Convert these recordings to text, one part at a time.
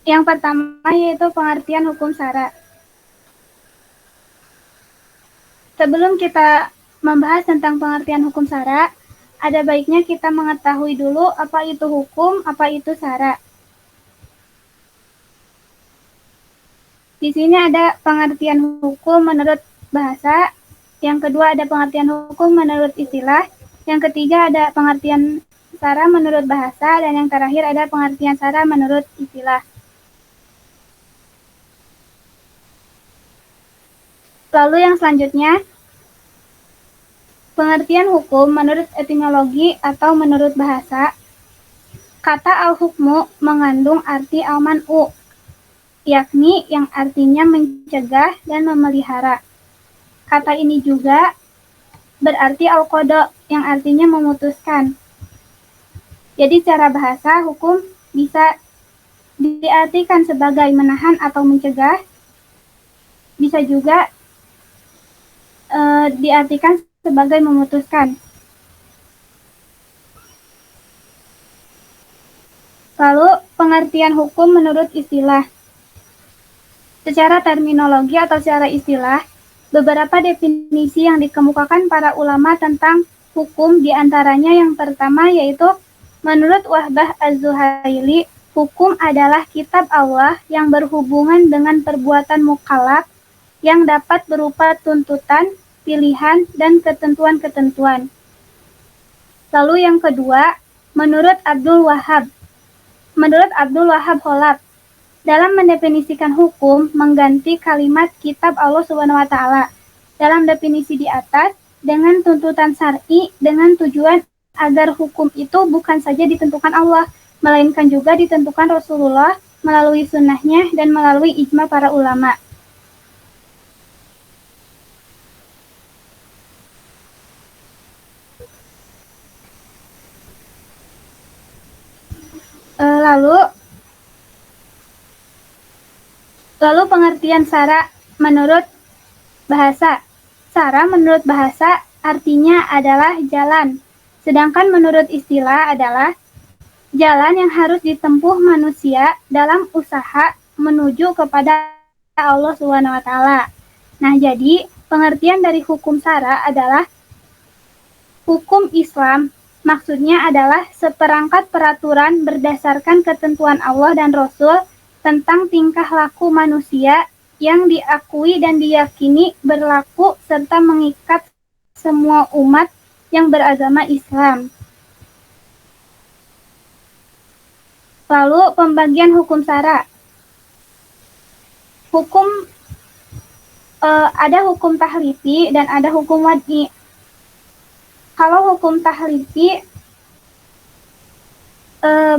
Yang pertama yaitu pengertian hukum syara. Sebelum kita membahas tentang pengertian hukum syara, ada baiknya kita mengetahui dulu apa itu hukum, apa itu syara. Di sini ada pengertian hukum menurut bahasa, yang kedua ada pengertian hukum menurut istilah, yang ketiga ada pengertian syara menurut bahasa, dan yang terakhir ada pengertian syara menurut istilah. Lalu yang selanjutnya, pengertian hukum menurut etimologi atau menurut bahasa. Kata al-hukmu mengandung arti al-man'u, yakni yang artinya mencegah dan memelihara. Kata ini juga berarti al-qada, yang artinya memutuskan. Jadi secara bahasa, hukum bisa diartikan sebagai menahan atau mencegah, bisa juga diartikan sebagai memutuskan. Lalu pengertian hukum menurut istilah. Secara terminologi atau secara istilah, beberapa definisi yang dikemukakan para ulama tentang hukum diantaranya yang pertama yaitu menurut Wahbah Az-Zuhaili, hukum adalah kitab Allah yang berhubungan dengan perbuatan mukallaf yang dapat berupa tuntutan, pilihan, dan ketentuan-ketentuan. Lalu yang kedua, menurut Abdul Wahab. Menurut Abdul Wahab Holab, dalam mendefinisikan hukum mengganti kalimat kitab Allah Subhanahu wa taala dalam definisi di atas dengan tuntutan syar'i dengan tujuan agar hukum itu bukan saja ditentukan Allah, melainkan juga ditentukan Rasulullah melalui sunnahnya dan melalui ijma para ulama. Lalu pengertian syara menurut bahasa. Syara menurut bahasa artinya adalah jalan, sedangkan menurut istilah adalah jalan yang harus ditempuh manusia dalam usaha menuju kepada Allah Subhanahu wa taala. Nah, jadi pengertian dari hukum syara adalah hukum Islam. Maksudnya adalah seperangkat peraturan berdasarkan ketentuan Allah dan Rasul tentang tingkah laku manusia yang diakui dan diyakini berlaku serta mengikat semua umat yang beragama Islam. Lalu pembagian hukum syara. Ada hukum tahlifi dan ada hukum wad'i. Kalau hukum tahlifi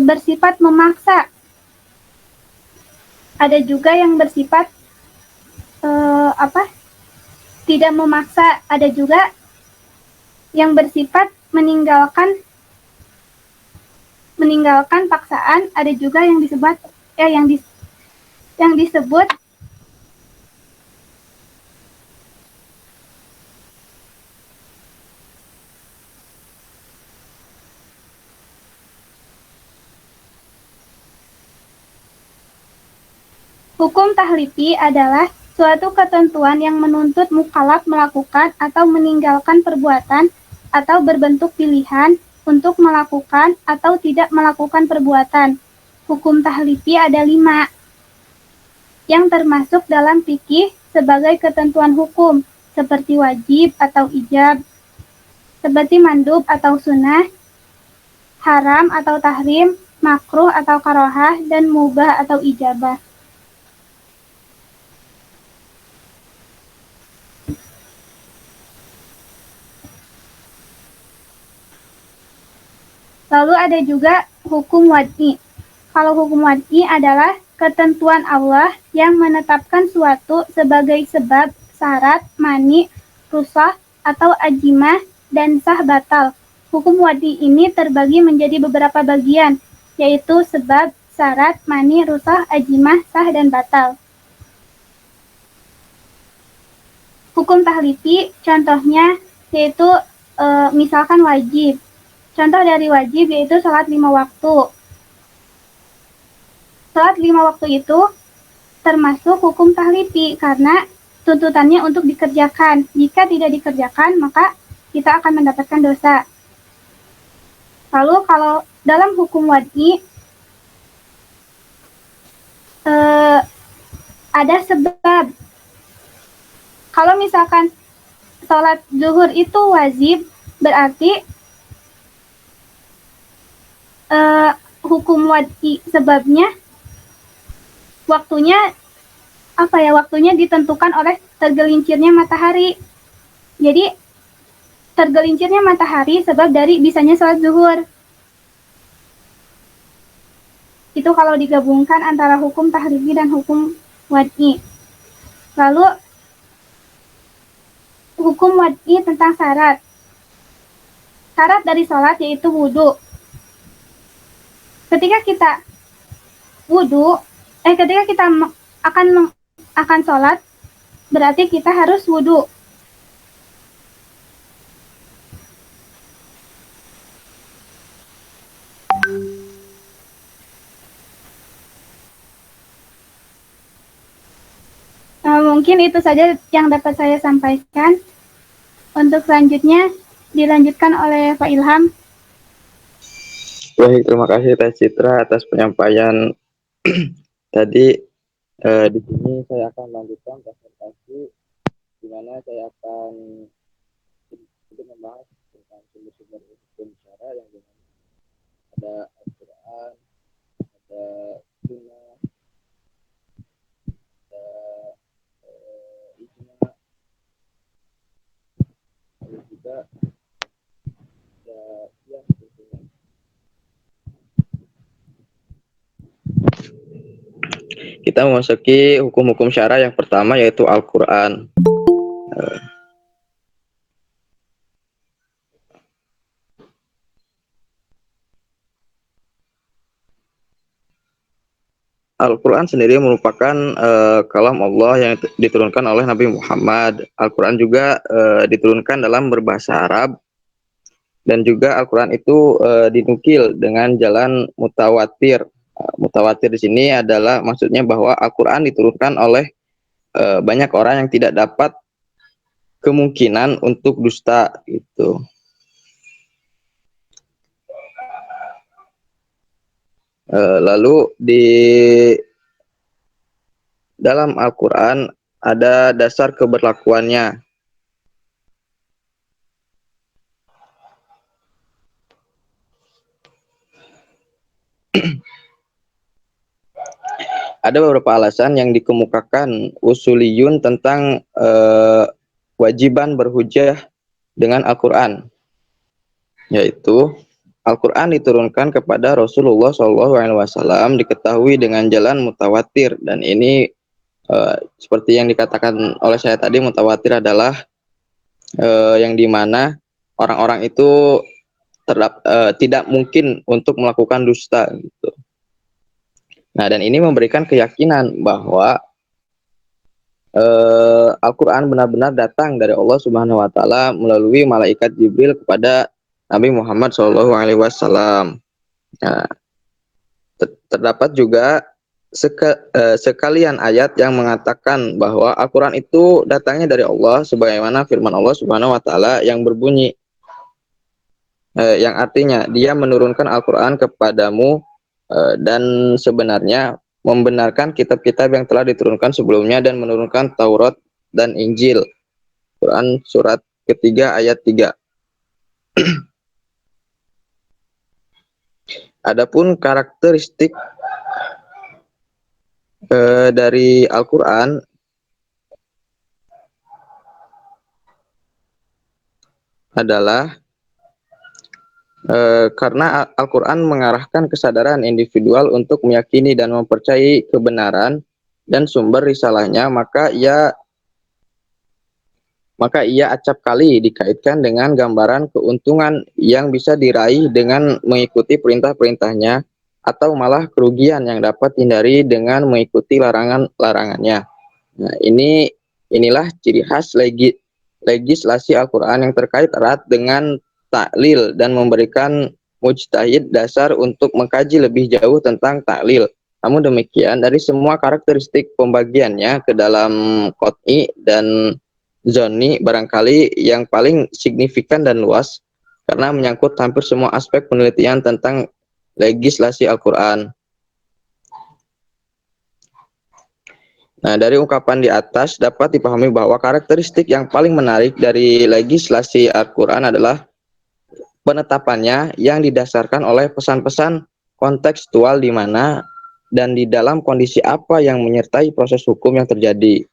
bersifat memaksa. Ada juga yang bersifat tidak memaksa. Ada juga yang bersifat meninggalkan paksaan. Ada juga yang disebut hukum tahlifi adalah suatu ketentuan yang menuntut mukallaf melakukan atau meninggalkan perbuatan atau berbentuk pilihan untuk melakukan atau tidak melakukan perbuatan. Hukum tahlifi ada 5 yang termasuk dalam fikih sebagai ketentuan hukum, seperti wajib atau ijab, seperti mandub atau sunnah, haram atau tahrim, makruh atau karohah, dan mubah atau ijabah. Lalu ada juga hukum wad'i. Kalau hukum wad'i adalah ketentuan Allah yang menetapkan suatu sebagai sebab, syarat, mani, rusah, atau ajimah, dan sah batal. Hukum wad'i ini terbagi menjadi beberapa bagian, yaitu sebab, syarat, mani, rusah, ajimah, sah, dan batal. Hukum tahlifi contohnya yaitu misalkan wajib. Contoh dari wajib yaitu sholat 5 waktu. Salat 5 waktu itu termasuk hukum tahlifi karena tuntutannya untuk dikerjakan. Jika tidak dikerjakan, maka kita akan mendapatkan dosa. Lalu kalau dalam hukum wad'i, ada sebab. Kalau misalkan sholat zuhur itu wajib, berarti hukum wad'i sebabnya waktunya waktunya ditentukan oleh tergelincirnya matahari. Jadi tergelincirnya matahari sebab dari bisanya sholat zuhur. Itu kalau digabungkan antara hukum tahribi dan hukum wad'i. Lalu hukum wad'i tentang syarat. Syarat dari sholat yaitu wudhu. Ketika kita wudhu, ketika kita akan sholat, berarti kita harus wudhu. Mungkin itu saja yang dapat saya sampaikan. Untuk selanjutnya dilanjutkan oleh Pak Ilham. Baik, terima kasih Teh Citra atas penyampaian tadi. Di sini saya akan lanjutkan presentasi di mana saya akan sedikit membahas tentang sumber-sumber hukum syara yang dimana ada Al-Quran, ada Sunnah, ada Ijma, lalu juga ada yang tentunya. Kita memasuki hukum-hukum syara yang pertama yaitu Al-Quran. Al-Quran sendiri merupakan kalam Allah yang diturunkan oleh Nabi Muhammad. Al-Quran juga diturunkan dalam berbahasa Arab, dan juga Al-Quran itu dinukil dengan jalan mutawatir. Mutawatir di sini adalah maksudnya bahwa Al-Quran diturunkan oleh banyak orang yang tidak dapat kemungkinan untuk dusta gitu. Lalu di dalam Al-Quran ada dasar keberlakuannya. Ada beberapa alasan yang dikemukakan usuliyun tentang wajiban berhujjah dengan Al-Quran, yaitu Al-Quran diturunkan kepada Rasulullah SAW diketahui dengan jalan mutawatir, dan ini seperti yang dikatakan oleh saya tadi, mutawatir adalah yang dimana orang-orang itu tidak mungkin untuk melakukan dusta gitu. Nah, dan ini memberikan keyakinan bahwa Al-Quran benar-benar datang dari Allah Subhanahu Wa Taala melalui malaikat Jibril kepada Nabi Muhammad SAW. Nah, terdapat juga sekalian ayat yang mengatakan bahwa Al-Quran itu datangnya dari Allah, sebagaimana firman Allah Subhanahu Wa Taala yang berbunyi, yang artinya Dia menurunkan Al-Quran kepadamu dan sebenarnya membenarkan kitab-kitab yang telah diturunkan sebelumnya dan menurunkan Taurat dan Injil. Quran surat ketiga ayat 3. Adapun karakteristik dari Al-Quran adalah karena Al-Quran mengarahkan kesadaran individual untuk meyakini dan mempercayai kebenaran dan sumber risalahnya, maka ia acap kali dikaitkan dengan gambaran keuntungan yang bisa diraih dengan mengikuti perintah-perintahnya, atau malah kerugian yang dapat dihindari dengan mengikuti larangannya. Nah, inilah ciri khas legislasi Al-Quran yang terkait erat dengan taklil dan memberikan mujtahid dasar untuk mengkaji lebih jauh tentang taklil. Namun demikian, dari semua karakteristik pembagiannya ke dalam qot'i dan zoni, barangkali yang paling signifikan dan luas karena menyangkut hampir semua aspek penelitian tentang legislasi Al-Quran. Nah, dari ungkapan di atas dapat dipahami bahwa karakteristik yang paling menarik dari legislasi Al-Quran adalah penetapannya yang didasarkan oleh pesan-pesan kontekstual di mana dan di dalam kondisi apa yang menyertai proses hukum yang terjadi.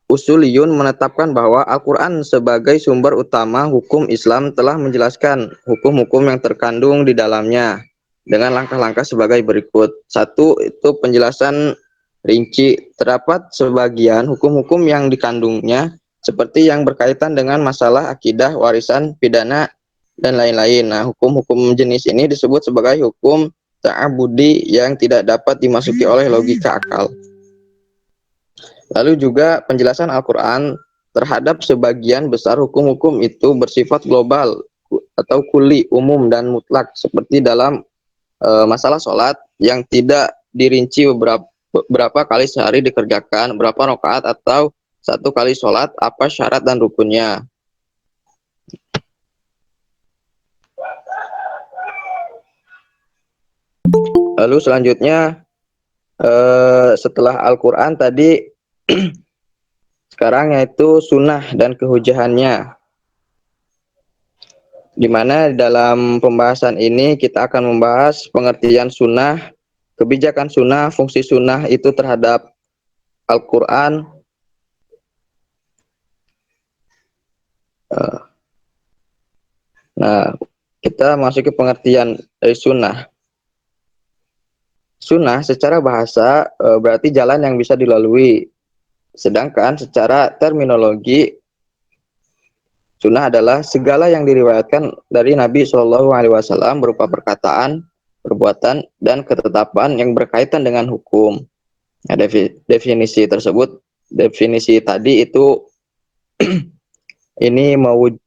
Usuliyun menetapkan bahwa Al-Quran sebagai sumber utama hukum Islam telah menjelaskan hukum-hukum yang terkandung di dalamnya dengan langkah-langkah sebagai berikut. Satu, itu penjelasan rinci. Terdapat sebagian hukum-hukum yang dikandungnya seperti yang berkaitan dengan masalah akidah, warisan, pidana, dan lain-lain. Nah, hukum-hukum jenis ini disebut sebagai hukum ta'abudi yang tidak dapat dimasuki oleh logika akal. Lalu juga penjelasan Al-Quran terhadap sebagian besar hukum-hukum itu bersifat global atau kuli, umum dan mutlak, seperti dalam masalah sholat yang tidak dirinci berapa kali sehari dikerjakan, berapa rakaat atau satu kali sholat, apa syarat dan rukunnya. Lalu selanjutnya setelah Al-Quran tadi sekarang yaitu sunnah dan kehujahannya, di mana dalam pembahasan ini kita akan membahas pengertian sunnah, kebijakan sunnah, fungsi sunnah itu terhadap Al-Quran. Nah, kita masuk ke pengertian dari sunnah. Sunnah secara bahasa berarti jalan yang bisa dilalui. Sedangkan secara terminologi, sunnah adalah segala yang diriwayatkan dari Nabi SAW berupa perkataan, perbuatan, dan ketetapan yang berkaitan dengan hukum. Nah, definisi tersebut, definisi tadi itu ini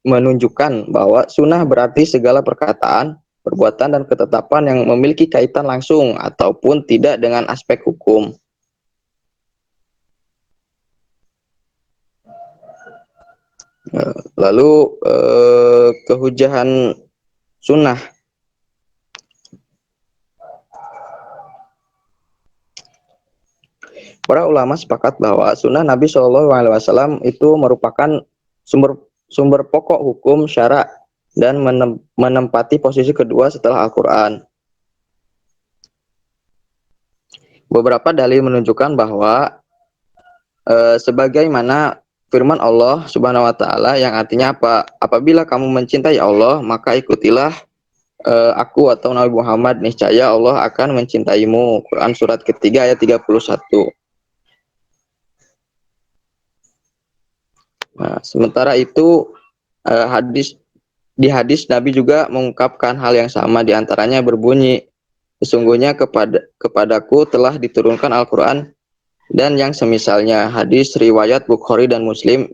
menunjukkan bahwa sunnah berarti segala perkataan, perbuatan, dan ketetapan yang memiliki kaitan langsung ataupun tidak dengan aspek hukum. Lalu kehujahan sunnah. Para ulama sepakat bahwa sunnah Nabi SAW itu merupakan sumber pokok hukum syara dan menempati posisi kedua setelah Al-Quran. Beberapa dalil menunjukkan bahwa sebagaimana firman Allah Subhanahu wa taala yang artinya apa? Apabila kamu mencintai Allah, maka ikutilah aku atau Nabi Muhammad, niscaya Allah akan mencintaimu. Quran surat ketiga ayat 31. Nah, sementara itu di hadis Nabi juga mengungkapkan hal yang sama, diantaranya berbunyi, sesungguhnya kepadaku telah diturunkan Al-Quran dan yang semisalnya. Hadis riwayat Bukhari dan Muslim.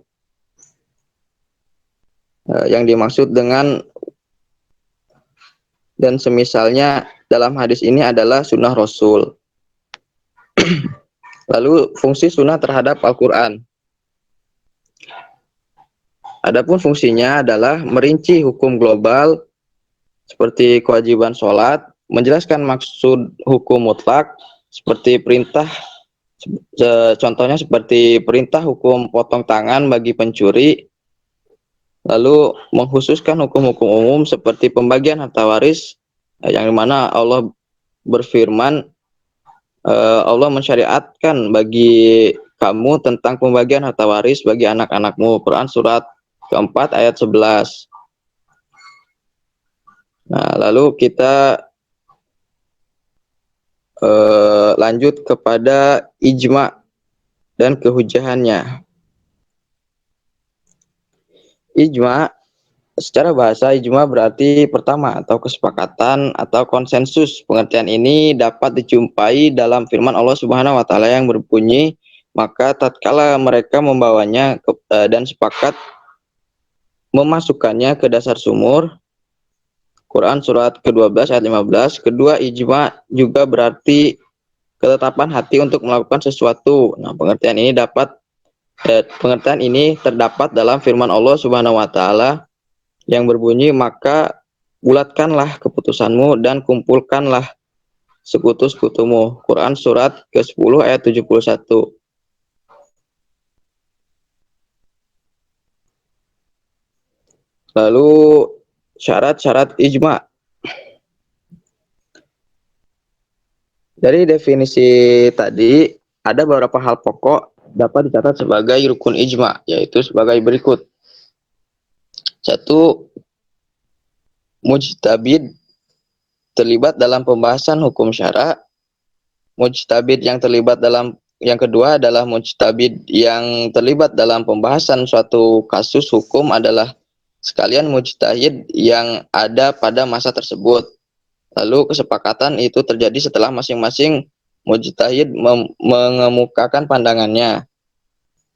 Yang dimaksud dengan dan semisalnya dalam hadis ini adalah sunnah Rasul. Lalu fungsi sunnah terhadap Al-Quran. Adapun fungsinya adalah merinci hukum global seperti kewajiban sholat, menjelaskan maksud hukum mutlak seperti perintah, contohnya seperti perintah hukum potong tangan bagi pencuri, lalu mengkhususkan hukum-hukum umum seperti pembagian harta waris, yang dimana Allah berfirman, Allah mensyariatkan bagi kamu tentang pembagian harta waris bagi anak-anakmu. Quran surat keempat ayat 11. Nah, lalu kita lanjut kepada ijma dan kehujahannya. Ijma, secara bahasa ijma berarti pertama atau kesepakatan atau konsensus. Pengertian ini dapat dijumpai dalam firman Allah Subhanahu wa taala yang berbunyi, maka tatkala mereka membawanya dan sepakat memasukkannya ke dasar sumur. Quran surat ke-12 ayat 15. Kedua, ijma juga berarti ketetapan hati untuk melakukan sesuatu. Nah, pengertian ini terdapat dalam firman Allah Subhanahu wa taala yang berbunyi, "Maka bulatkanlah keputusanmu dan kumpulkanlah sekutu-sekutumu." Quran surat ke-10 ayat 71. Lalu syarat-syarat ijma. Dari definisi tadi, ada beberapa hal pokok dapat dicatat sebagai rukun ijma, yaitu sebagai berikut. 1. Mujtabid terlibat dalam pembahasan hukum syara. Yang kedua adalah mujtabid yang terlibat dalam pembahasan suatu kasus hukum adalah sekalian mujtahid yang ada pada masa tersebut. Lalu kesepakatan itu terjadi setelah masing-masing mujtahid mengemukakan pandangannya.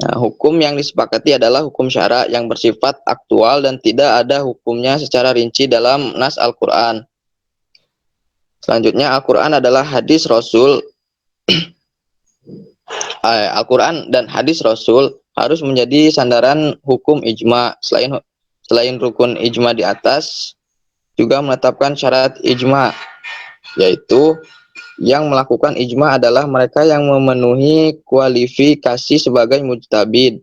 Nah, hukum yang disepakati adalah hukum syara yang bersifat aktual dan tidak ada hukumnya secara rinci dalam nas Al-Quran. Selanjutnya, Al-Quran adalah hadis Rasul. Al-Quran dan hadis Rasul harus menjadi sandaran hukum ijma. Selain rukun ijma di atas, juga menetapkan syarat ijma, yaitu yang melakukan ijma adalah mereka yang memenuhi kualifikasi sebagai mujtahid.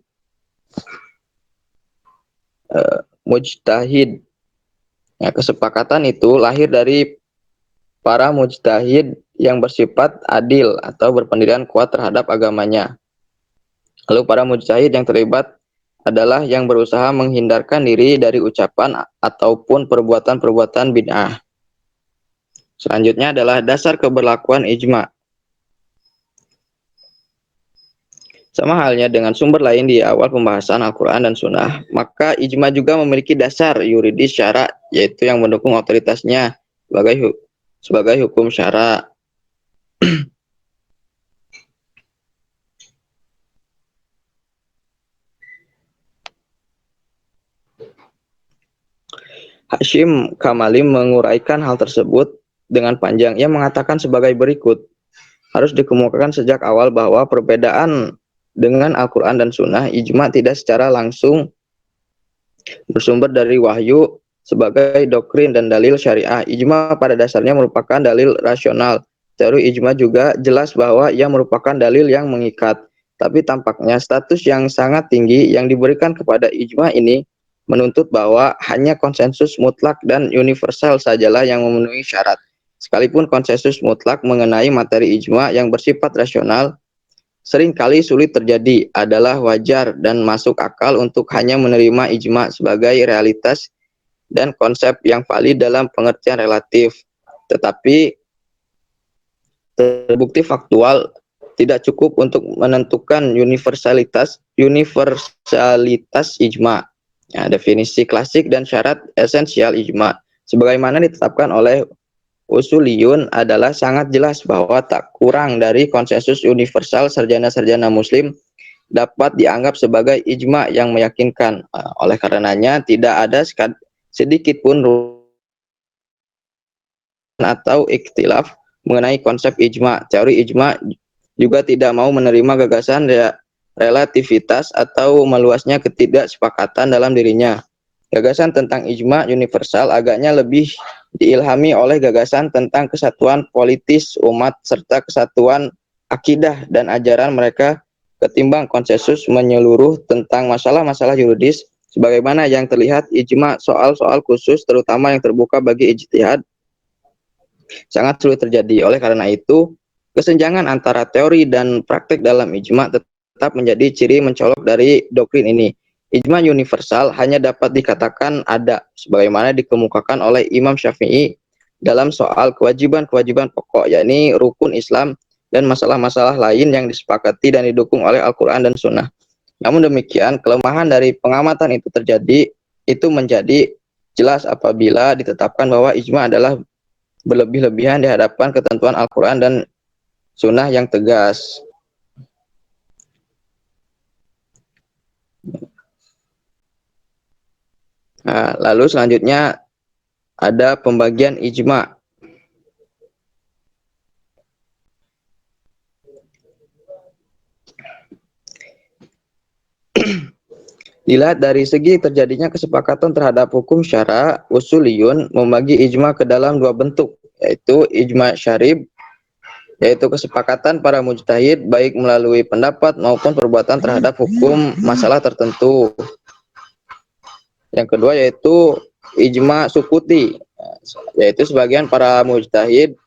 Ya, kesepakatan itu lahir dari para mujtahid yang bersifat adil atau berpendirian kuat terhadap agamanya. Lalu para mujtahid yang terlibat adalah yang berusaha menghindarkan diri dari ucapan ataupun perbuatan-perbuatan bid'ah. Selanjutnya adalah dasar keberlakuan ijma. Sama halnya dengan sumber lain di awal pembahasan Al-Quran dan Sunnah, maka ijma juga memiliki dasar yuridis syara, yaitu yang mendukung otoritasnya sebagai hukum syara. Hashim Kamali menguraikan hal tersebut dengan panjang. Ia mengatakan sebagai berikut, harus dikemukakan sejak awal bahwa perbedaan dengan Al-Quran dan Sunnah, ijma tidak secara langsung bersumber dari wahyu sebagai doktrin dan dalil syariah. Ijma pada dasarnya merupakan dalil rasional. Teori ijma juga jelas bahwa ia merupakan dalil yang mengikat. Tapi tampaknya status yang sangat tinggi yang diberikan kepada ijma ini menuntut bahwa hanya konsensus mutlak dan universal sajalah yang memenuhi syarat. Sekalipun konsensus mutlak mengenai materi ijma yang bersifat rasional seringkali sulit terjadi, adalah wajar dan masuk akal untuk hanya menerima ijma sebagai realitas dan konsep yang valid dalam pengertian relatif. Tetapi terbukti faktual tidak cukup untuk menentukan universalitas ijma. Ya, definisi klasik dan syarat esensial ijma sebagaimana ditetapkan oleh usuliyun adalah sangat jelas bahwa tak kurang dari konsensus universal sarjana-sarjana muslim dapat dianggap sebagai ijma yang meyakinkan. Oleh karenanya tidak ada sedikit pun atau ikhtilaf mengenai konsep ijma. Teori ijma juga tidak mau menerima gagasan relativitas atau meluasnya ketidaksepakatan dalam dirinya. Gagasan tentang ijma universal agaknya lebih diilhami oleh gagasan tentang kesatuan politis umat serta kesatuan akidah dan ajaran mereka ketimbang konsensus menyeluruh tentang masalah-masalah yuridis sebagaimana yang terlihat ijma soal-soal khusus terutama yang terbuka bagi ijtihad sangat sulit terjadi. Oleh karena itu, kesenjangan antara teori dan praktek dalam ijma tetap menjadi ciri mencolok dari doktrin ini. Ijma universal hanya dapat dikatakan ada, sebagaimana dikemukakan oleh Imam Syafi'i dalam soal kewajiban-kewajiban pokok, yakni rukun Islam dan masalah-masalah lain yang disepakati dan didukung oleh Al-Quran dan Sunnah. Namun demikian, kelemahan dari pengamatan itu menjadi jelas apabila ditetapkan bahwa ijma adalah berlebih-lebihan di hadapan ketentuan Al-Quran dan Sunnah yang tegas. Nah, lalu selanjutnya ada pembagian ijma. Dilihat dari segi terjadinya kesepakatan terhadap hukum syara, usuliyun membagi ijma ke dalam dua bentuk, yaitu ijma syarib, yaitu kesepakatan para mujtahid baik melalui pendapat maupun perbuatan terhadap hukum masalah tertentu. Yang kedua yaitu ijma sukuti, yaitu sebagian para mujtahid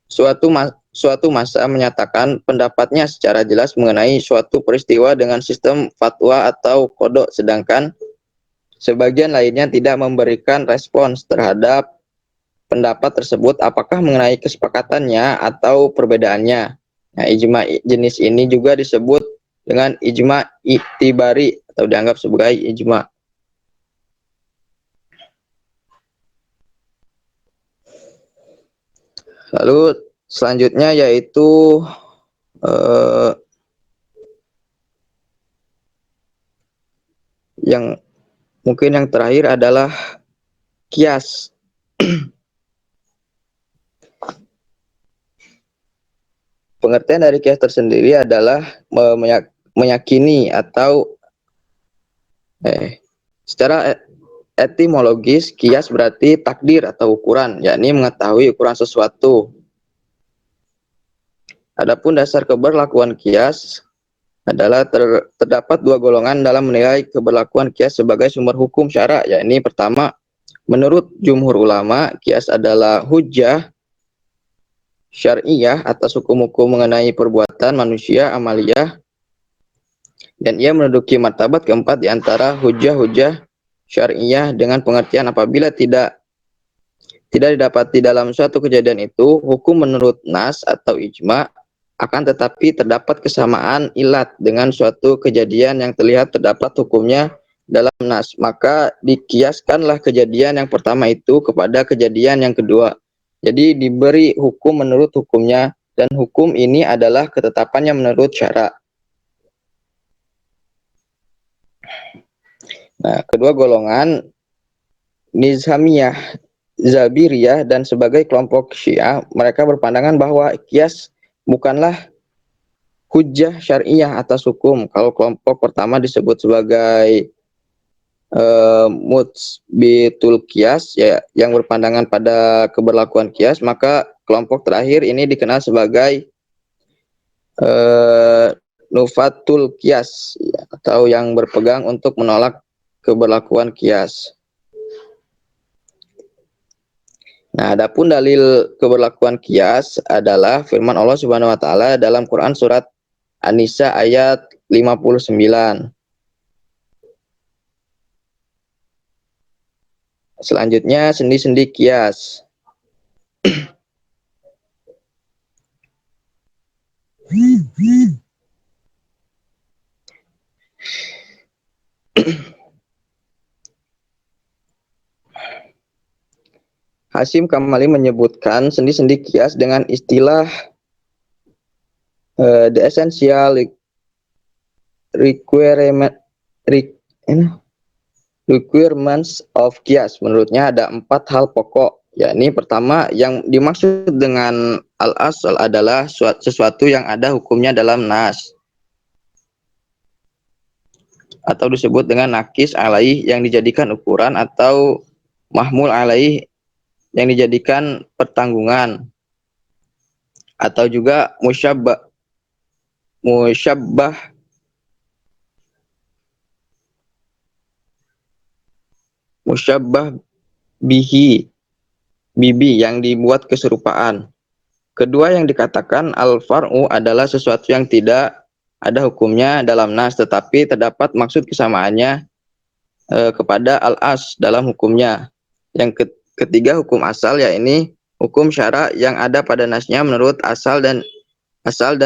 suatu masa menyatakan pendapatnya secara jelas mengenai suatu peristiwa dengan sistem fatwa atau kodok, sedangkan sebagian lainnya tidak memberikan respons terhadap pendapat tersebut, apakah mengenai kesepakatannya atau perbedaannya. Nah, ijma jenis ini juga disebut dengan ijma iktibari atau dianggap sebagai ijma. Lalu selanjutnya yaitu yang mungkin yang terakhir adalah kias. Pengertian dari kias tersendiri adalah meyakini atau secara etimologis kias berarti takdir atau ukuran, yakni mengetahui ukuran sesuatu. Adapun dasar keberlakuan kias adalah terdapat dua golongan dalam menilai keberlakuan kias sebagai sumber hukum syara, yakni pertama, menurut jumhur ulama, kias adalah hujjah syariah atas hukum-hukum mengenai perbuatan manusia amaliyah, dan ia menduduki martabat keempat di antara hujjah-hujjah syariah dengan pengertian apabila tidak didapati dalam suatu kejadian itu hukum menurut nas atau ijma, akan tetapi terdapat kesamaan ilat dengan suatu kejadian yang terlihat terdapat hukumnya dalam nas, maka dikiaskanlah kejadian yang pertama itu kepada kejadian yang kedua. Jadi diberi hukum menurut hukumnya, dan hukum ini adalah ketetapannya menurut syara. Nah, kedua golongan Nizamiyah, Zabiriyah, dan sebagai kelompok Syiah, mereka berpandangan bahwa kias bukanlah hujjah syariah atas hukum. Kalau kelompok pertama disebut sebagai mutsbitul kias, ya, yang berpandangan pada keberlakuan kias, maka kelompok terakhir ini dikenal sebagai nufatul kias, ya, atau yang berpegang untuk menolak keberlakuan kias. Nah, adapun dalil keberlakuan kias adalah firman Allah Subhanahu wa taala dalam Quran surat An-Nisa ayat 59. Selanjutnya sendi-sendi kias. Hasyim Kamali menyebutkan sendi-sendi kias dengan istilah the essential requirements of kias. Menurutnya ada 4 hal pokok, yakni pertama, yang dimaksud dengan al-asal adalah sesuatu yang ada hukumnya dalam nas, atau disebut dengan nakis alaih yang dijadikan ukuran, atau mahmul alaih yang dijadikan pertanggungan, atau juga musyabbah bihi bibi yang dibuat keserupaan. Kedua, yang dikatakan al-far'u adalah sesuatu yang tidak ada hukumnya dalam nas tetapi terdapat maksud kesamaannya kepada al-as dalam hukumnya. Yang ketiga, hukum asal, yakni hukum syara yang ada pada nasnya menurut asal dan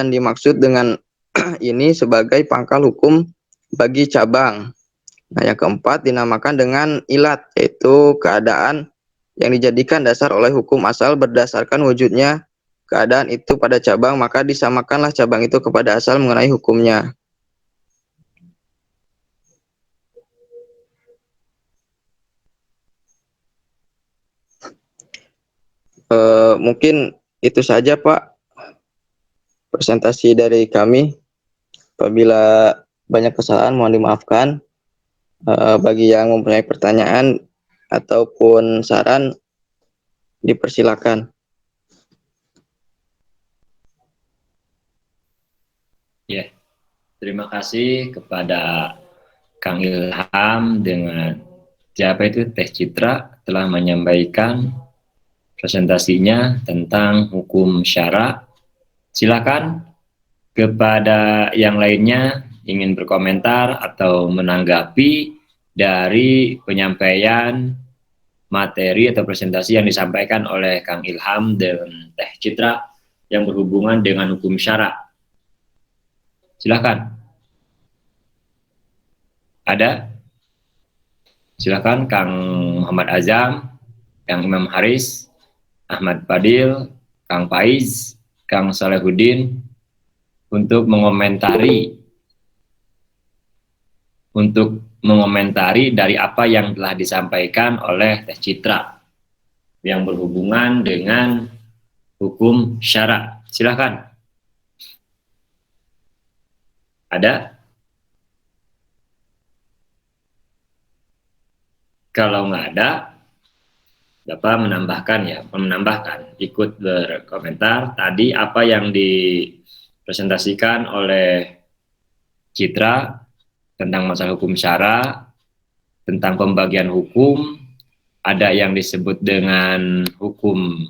dimaksud dengan ini sebagai pangkal hukum bagi cabang. Nah, yang keempat dinamakan dengan ilat, yaitu keadaan yang dijadikan dasar oleh hukum asal berdasarkan wujudnya keadaan itu pada cabang, maka disamakanlah cabang itu kepada asal mengenai hukumnya. Mungkin itu saja Pak presentasi dari kami. Apabila banyak kesalahan mohon dimaafkan. Bagi yang mempunyai pertanyaan ataupun saran dipersilakan. Ya, terima kasih kepada Kang Ilham dengan siapa itu Teh Citra telah menyampaikan presentasinya tentang hukum syara. Silakan kepada yang lainnya ingin berkomentar atau menanggapi dari penyampaian materi atau presentasi yang disampaikan oleh Kang Ilham dan Teh Citra yang berhubungan dengan hukum syara. Silakan. Ada? Silakan Kang Muhammad Azam, Kang Imam Haris, Ahmad Fadil, Kang Faiz, Kang Salehuddin untuk mengomentari dari apa yang telah disampaikan oleh Teh Citra yang berhubungan dengan hukum syara. Silakan. Ada? Kalau nggak ada, Bapak menambahkan, ikut berkomentar tadi apa yang dipresentasikan oleh Citra tentang masalah hukum syara, tentang pembagian hukum, ada yang disebut dengan hukum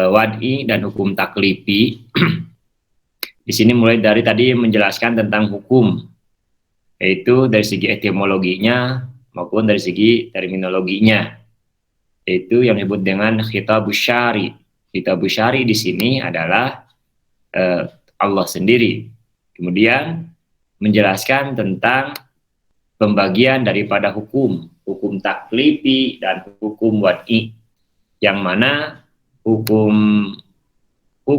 wad'i dan hukum taklifi. Di sini mulai dari tadi menjelaskan tentang hukum, yaitu dari segi etimologinya maupun dari segi terminologinya, yaitu yang disebut dengan khitabus syari. Khitabus syari di sini adalah Allah sendiri. Kemudian menjelaskan tentang pembagian daripada hukum taklifi dan hukum wad'i, yang mana hukum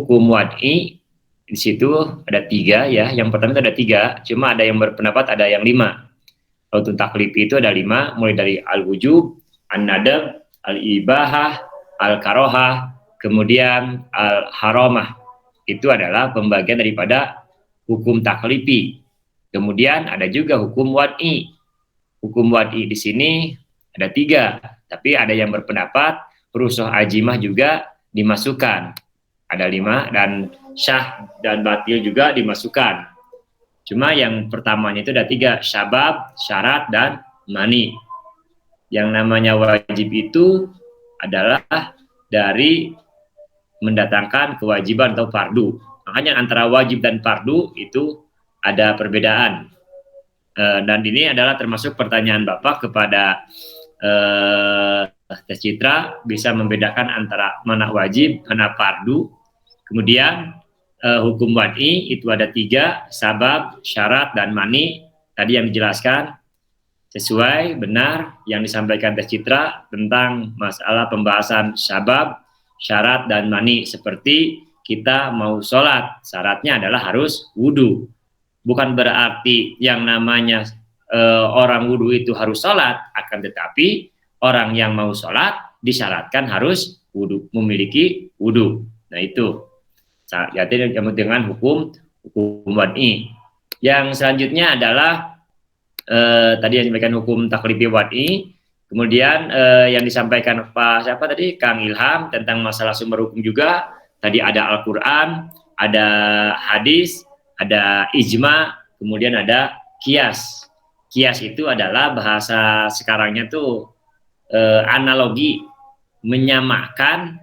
wad'i di situ ada 3 ya. Yang pertama itu ada 3, cuma ada yang berpendapat ada yang 5. Kalau untuk taklifi itu ada 5, mulai dari al-wujub, an-nadab, al-ibahah, al-karohah, kemudian al-haramah. Itu adalah pembagian daripada hukum taklifi. Kemudian ada juga hukum wad'i. Hukum wad'i di sini ada 3, tapi ada yang berpendapat rusuh ajimah juga dimasukkan. Ada 5, dan syah dan batil juga dimasukkan. Cuma yang pertamanya itu ada 3, syabab, syarat, dan mani. Yang namanya wajib itu adalah dari mendatangkan kewajiban atau fardu. Makanya antara wajib dan fardu itu ada perbedaan. Dan ini adalah termasuk pertanyaan Bapak kepada Teh Citra, bisa membedakan antara mana wajib, mana fardu. Kemudian hukum wad'i itu ada 3, sabab, syarat, dan mani. Tadi yang dijelaskan sesuai benar yang disampaikan Teh Citra tentang masalah pembahasan sabab, syarat, dan mani. Seperti kita mau sholat, syaratnya adalah harus wudhu. Bukan berarti yang namanya orang wudhu itu harus sholat, akan tetapi orang yang mau sholat disyaratkan harus wudhu, memiliki wudhu. Nah itu jadi dengan hukum wad'i. Yang selanjutnya adalah tadi yang disampaikan hukum taklifi wad'i. Kemudian yang disampaikan siapa tadi, Kang Ilham, tentang masalah sumber hukum juga. Tadi ada Al-Quran, ada hadis, ada ijma, kemudian ada kias. Kias itu adalah bahasa sekarangnya tuh analogi, menyamakan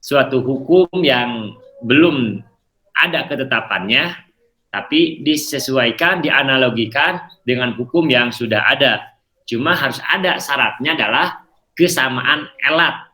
suatu hukum yang belum ada ketetapannya, tapi disesuaikan, dianalogikan dengan hukum yang sudah ada. Cuma harus ada syaratnya adalah kesamaan elat.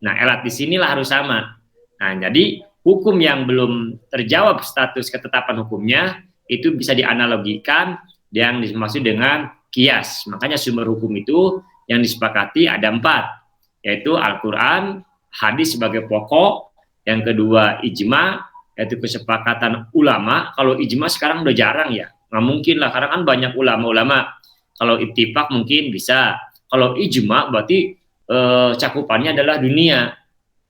Nah, elat di sinilah harus sama. Nah, jadi hukum yang belum terjawab status ketetapan hukumnya itu bisa dianalogikan yang dimaksud dengan kias. Makanya sumber hukum itu yang disepakati ada 4, yaitu Al-Quran, hadis sebagai pokok, yang kedua ijma, yaitu kesepakatan ulama. Kalau ijma sekarang udah jarang ya, nggak mungkin lah, karena kan banyak ulama-ulama. Kalau ittifaq mungkin bisa, kalau ijma berarti cakupannya adalah dunia.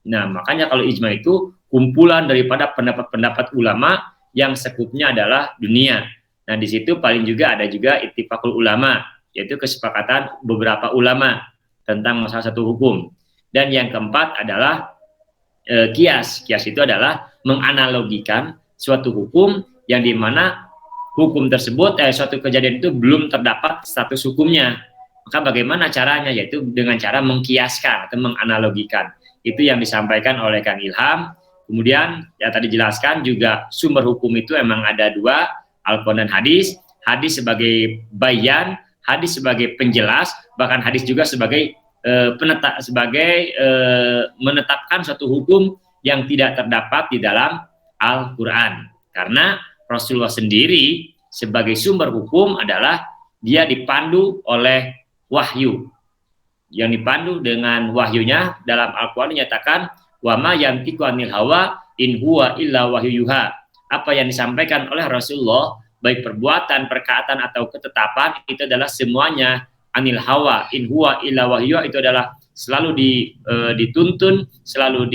Nah, makanya kalau ijma itu kumpulan daripada pendapat-pendapat ulama yang sekupnya adalah dunia. Nah, di situ paling juga ada juga ittifaqul ulama, yaitu kesepakatan beberapa ulama tentang masalah satu hukum. Dan yang keempat adalah kias. Kias itu adalah menganalogikan suatu hukum yang dimana hukum tersebut, suatu kejadian itu belum terdapat status hukumnya. Maka bagaimana caranya? Yaitu dengan cara mengkiaskan atau menganalogikan. Itu yang disampaikan oleh Kang Ilham. Kemudian yang tadi jelaskan juga sumber hukum itu emang ada dua, Al-Quran dan hadis. Hadis sebagai bayan, hadis sebagai penjelas, bahkan hadis juga sebagai menetapkan suatu hukum yang tidak terdapat di dalam Al-Quran. Karena Rasulullah sendiri sebagai sumber hukum adalah dia dipandu oleh wahyu. Yang dipandu dengan wahyunya dalam Al-Quran dinyatakan wa ma yantiqu anil hawa in huwa illa wahyu yuha. Apa yang disampaikan oleh Rasulullah baik perbuatan, perkataan atau ketetapan itu adalah semuanya anil hawa in huwa illa wahyu, itu adalah selalu dituntun, selalu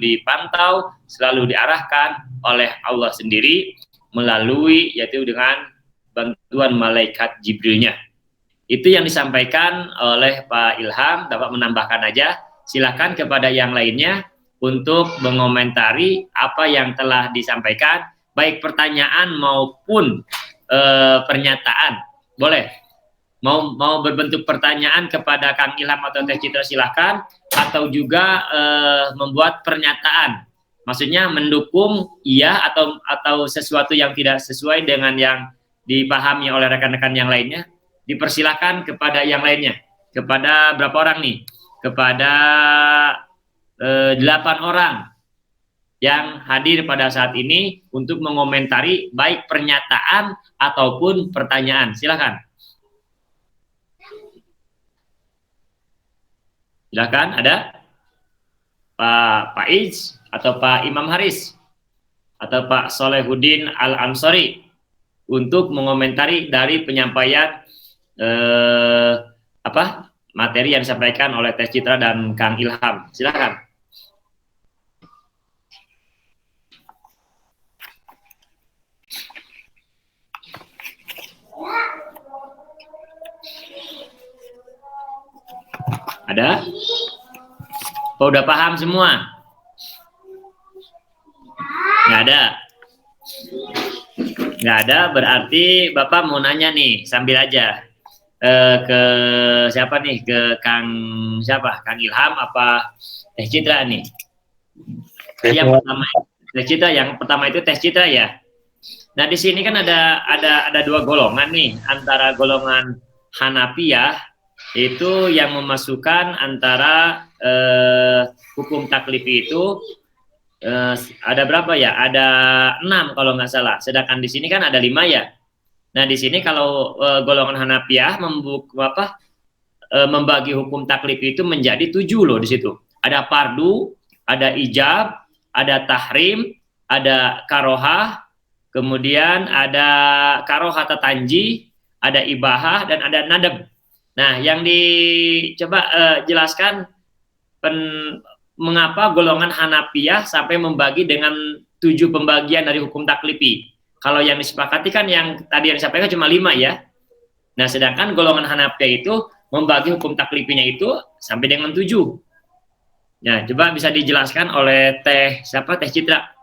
dipantau, selalu diarahkan oleh Allah sendiri melalui yaitu dengan bantuan malaikat Jibrilnya. Itu yang disampaikan oleh Pak Ilham. Dapat menambahkan aja, silakan kepada yang lainnya untuk mengomentari apa yang telah disampaikan, baik pertanyaan maupun pernyataan. Boleh. Mau berbentuk pertanyaan kepada Kang Ilham atau Teh Citra silakan, atau juga membuat pernyataan. Maksudnya mendukung iya atau sesuatu yang tidak sesuai dengan yang dipahami oleh rekan-rekan yang lainnya. Dipersilakan kepada yang lainnya. Kepada berapa orang nih? Kepada 8 orang yang hadir pada saat ini untuk mengomentari baik pernyataan ataupun pertanyaan. Silakan. Silakan, ada Pak Faiz atau Pak Imam Haris atau Pak Solehuddin Al-Ansori untuk mengomentari dari penyampaian materi yang disampaikan oleh Teh Citra dan Kang Ilham. Silakan. Ada? Oh, udah paham semua? Nggak ada? Nggak ada, berarti Bapak mau nanya nih, sambil aja. Ke siapa nih? Ke Kang siapa? Kang Ilham apa Teh Citra nih? Yang pertama Teh Citra, yang pertama itu Teh Citra ya. Nah, di sini kan ada dua golongan nih, antara golongan Hanafiyah itu yang memasukkan antara hukum taklifi itu ada berapa ya? Ada 6 kalau nggak salah. Sedangkan di sini kan ada 5 ya. Nah, di sini kalau golongan Hanafiyah membagi hukum taklifi itu menjadi 7 loh di situ. Ada fardu, ada ijab, ada tahrim, ada karohah, kemudian ada karohah tatanji, ada ibahah, dan ada nadab. Nah, yang dicoba jelaskan mengapa golongan Hanafiyah sampai membagi dengan 7 pembagian dari hukum taklifi. Kalau yang disepakati kan yang tadi yang disampaikan cuma 5 ya. Nah, sedangkan golongan Hanafiyah itu membagi hukum taklifinya itu sampai dengan 7. Nah, coba bisa dijelaskan oleh Teh Citra.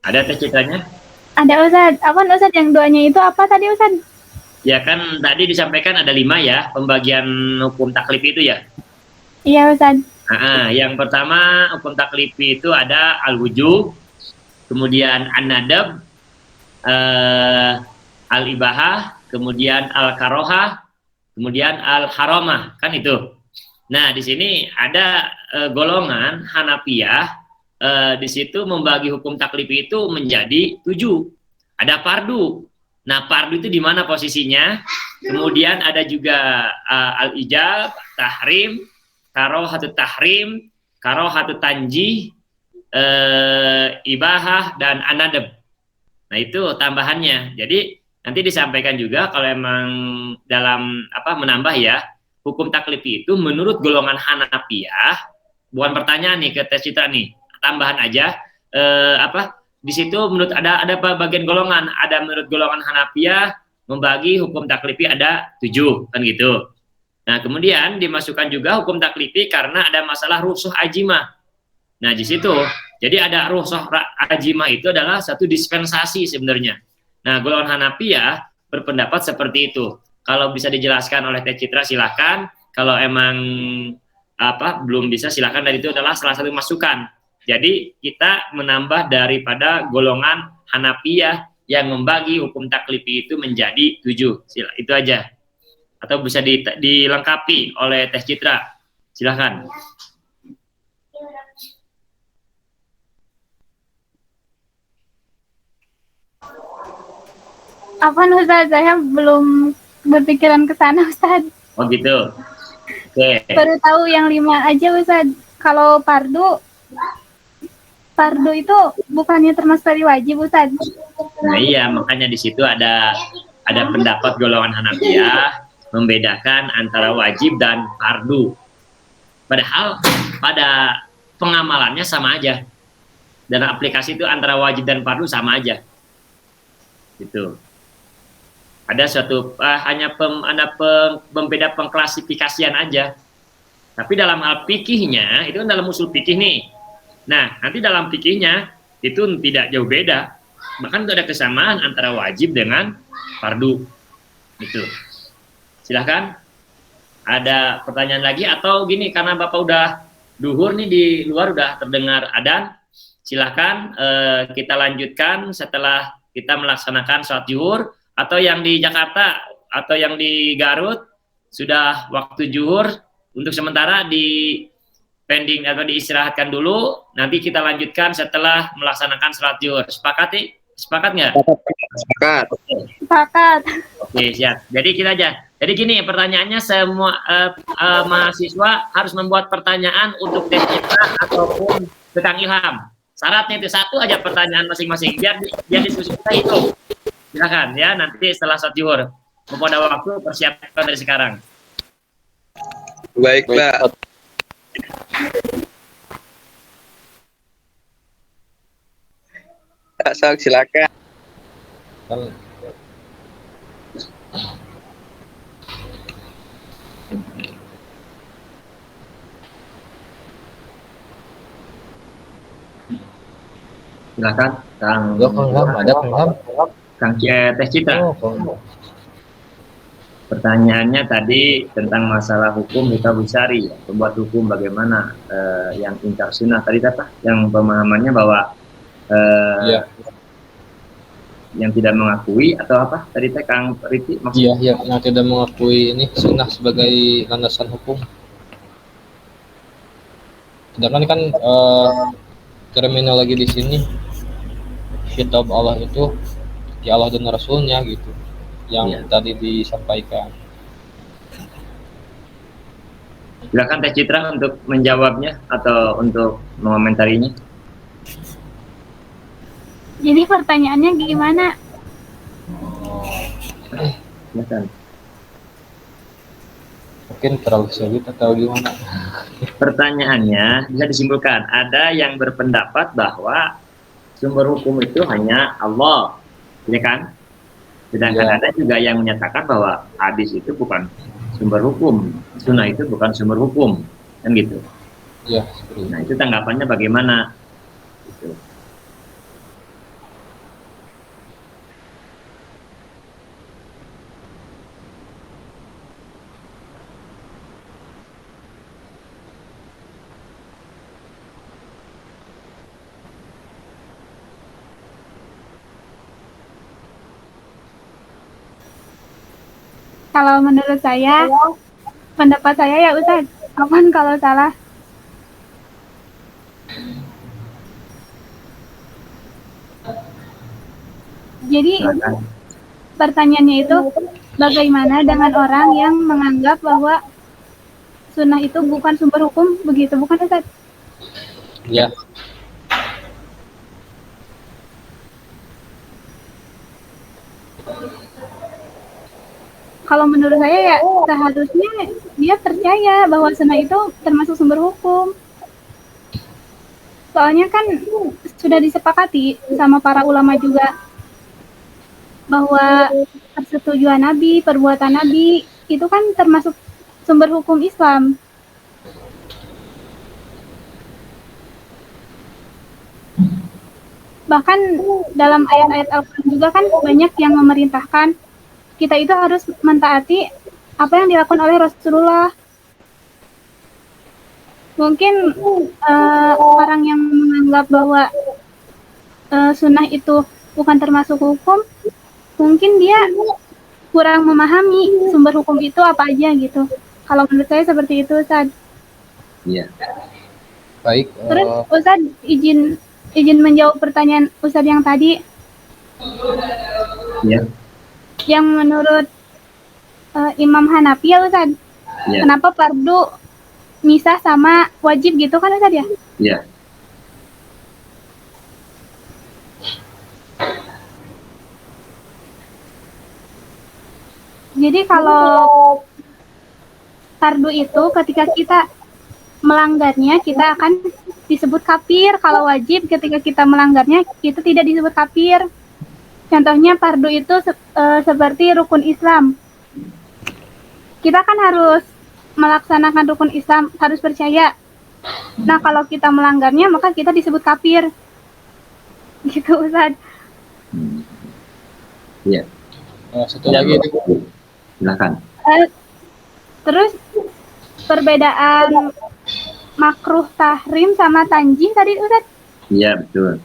Ada Teh Citranya? Ada Ustadz. Apa Ustadz yang doanya itu apa tadi Ustadz? Ya kan tadi disampaikan ada 5 ya pembagian hukum taklifi itu ya. Iya Ustadz. Yang pertama hukum taklifi itu ada al-wujub, kemudian an-nadab, al-ibahah, kemudian al-karohah, kemudian al-haramah, kan itu. Nah, di sini ada golongan Hanafiyah, di situ membagi hukum taklifi itu menjadi 7. Ada fardu. Nah, fardu itu di mana posisinya? Kemudian ada juga al-ijab, tahrim, karohatut tahrim, karohatut tanjih, ibahah, dan anadab. Nah, itu tambahannya. Jadi Nanti disampaikan juga kalau emang dalam menambah ya, hukum taklifi itu menurut golongan Hanafiyah, bukan pertanyaan nih ke tes citra nih, tambahan aja di situ menurut ada bagian golongan, ada menurut golongan Hanafiyah membagi hukum taklifi ada 7 kan gitu. Nah, kemudian dimasukkan juga hukum taklifi karena ada masalah rusuh ajimah. Nah, di situ jadi ada rusuh ajimah itu adalah satu dispensasi sebenarnya. Nah, golongan Hanafiyah berpendapat seperti itu. Kalau bisa dijelaskan oleh Teh Citra silahkan. Kalau emang belum bisa silahkan, dan itu adalah salah satu masukan. Jadi kita menambah daripada golongan Hanafiyah yang membagi hukum taklifi itu menjadi 7. Itu aja. Atau bisa dilengkapi oleh Teh Citra. Silahkan. Apa Ustaz, saya belum berpikiran ke sana Ustaz. Oh gitu. Oke. Baru tahu yang 5 aja Ustaz. Kalau fardu itu bukannya termasuk dari wajib Ustaz? Nah iya, makanya di situ ada pendapat golongan Hanafiyah membedakan antara wajib dan fardu. Padahal pada pengamalannya sama aja. Dan aplikasi itu antara wajib dan fardu sama aja. Gitu. Ada suatu hanya pembeda pengklasifikasian aja. Tapi dalam hal fikihnya itu kan dalam usul fikih nih. Nah, nanti dalam fikihnya itu tidak jauh beda. Bahkan itu ada kesamaan antara wajib dengan fardu. Gitu. Silahkan. Ada pertanyaan lagi atau gini, karena Bapak udah duhur nih, di luar udah terdengar adzan. Silahkan kita lanjutkan setelah kita melaksanakan sholat zuhur. Atau yang di Jakarta atau yang di Garut sudah waktu zuhur, untuk sementara di pending atau diistirahatkan dulu, nanti kita lanjutkan setelah melaksanakan sholat zuhur. Sepakat nggak? Sepakat. Sepakat. Oke, siap. Jadi kita aja. Jadi gini, pertanyaannya semua mahasiswa harus membuat pertanyaan untuk tes citra ataupun ke Kang Ilham. Syaratnya itu 1 aja pertanyaan masing-masing, biar diskusi kita itu. Silakan ya, nanti setelah sholat zuhur. Mumpung ada waktu, persiapkan dari sekarang. Baik, Pak. Sok, silakan. Silakan, Kang. Kang Teh Citra. Pertanyaannya tadi tentang masalah hukum Hikabusari, pembuat hukum bagaimana yang ingkar sunnah tadi apa? Yang pemahamannya bahwa yang tidak mengakui atau apa? Tadi Teh Kang Riti maksudnya? Iya, yang tidak mengakui ini sunnah sebagai landasan hukum. Sedangkan kan terminologi di sini kitab Allah itu ya Allah dan Rasulnya gitu, yang tadi disampaikan. Silakan Teh Citra untuk menjawabnya atau untuk mengomentarinya. Jadi pertanyaannya gimana? Silakan. Mungkin terlalu sulit atau gimana? Pertanyaannya bisa disimpulkan, ada yang berpendapat bahwa sumber hukum itu hanya Allah, ya kan? Sedangkan ada juga yang menyatakan bahwa hadis itu bukan sumber hukum, sunnah itu bukan sumber hukum, kan gitu. Ya. Nah, itu tanggapannya bagaimana? Gitu. Kalau menurut saya, pendapat saya ya Ustaz, aman kalau salah. Jadi pertanyaannya itu, bagaimana dengan orang yang menganggap bahwa sunnah itu bukan sumber hukum, begitu bukan Ustaz? Ya. Kalau menurut saya ya seharusnya dia percaya bahwa sunnah itu termasuk sumber hukum. Soalnya kan sudah disepakati sama para ulama juga bahwa persetujuan Nabi, perbuatan Nabi itu kan termasuk sumber hukum Islam. Bahkan dalam ayat-ayat Al-Quran juga kan banyak yang memerintahkan kita itu harus mentaati apa yang dilakukan oleh Rasulullah. Mungkin orang yang menganggap bahwa sunnah itu bukan termasuk hukum, mungkin dia kurang memahami sumber hukum itu apa aja gitu. Kalau menurut saya seperti itu, Ustaz. Iya. Baik. Terus Ustaz izin menjawab pertanyaan Ustaz yang tadi. Iya. Yang menurut Imam Hanafi ya Ustaz. Iya. Kenapa fardu misah sama wajib gitu kan Ustaz ya? Iya. Jadi kalau fardu itu ketika kita melanggarnya kita akan disebut kafir. Kalau wajib ketika kita melanggarnya kita tidak disebut kafir. Contohnya fardu itu seperti rukun Islam. Kita kan harus melaksanakan rukun Islam, harus percaya. Nah, kalau kita melanggarnya maka kita disebut kafir. Gitu Ustaz. Iya. Satu lagi itu. Silakan. Terus perbedaan makruh tahrim sama tanjih tadi Ustaz. Iya, betul.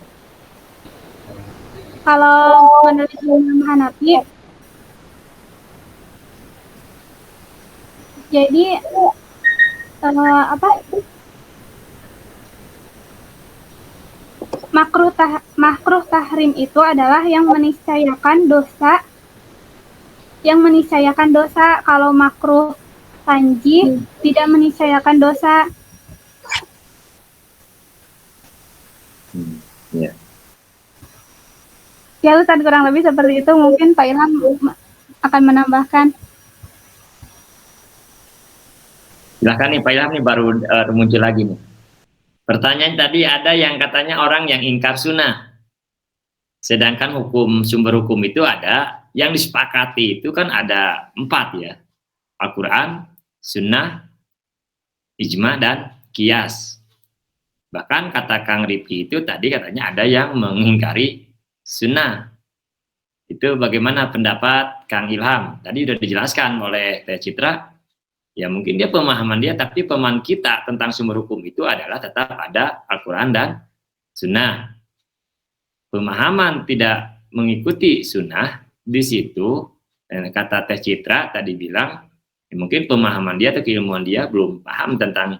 Kalau menurut Imam Hanafi, jadi makruh tahrim itu adalah yang meniscayakan dosa. Kalau makruh tanjih tidak meniscayakan dosa. Iya. Ya Ustaz, kurang lebih seperti itu. Mungkin Pak Ilham akan menambahkan. Silakan nih Pak Ilham nih baru muncul lagi nih. Pertanyaan tadi ada yang katanya orang yang ingkar sunnah. Sedangkan sumber hukum itu ada yang disepakati itu kan ada 4 ya. Al-Quran, sunnah, ijma, dan qiyas. Bahkan kata Kang Rifki itu tadi katanya ada yang mengingkari sunnah. Itu bagaimana pendapat Kang Ilham? Tadi sudah dijelaskan oleh Teh Citra. Ya mungkin dia pemahaman dia, tapi pemahaman kita tentang sumber hukum itu adalah tetap ada Al-Quran dan sunnah. Pemahaman tidak mengikuti sunnah di situ, kata Teh Citra tadi bilang, ya mungkin pemahaman dia atau keilmuan dia belum paham tentang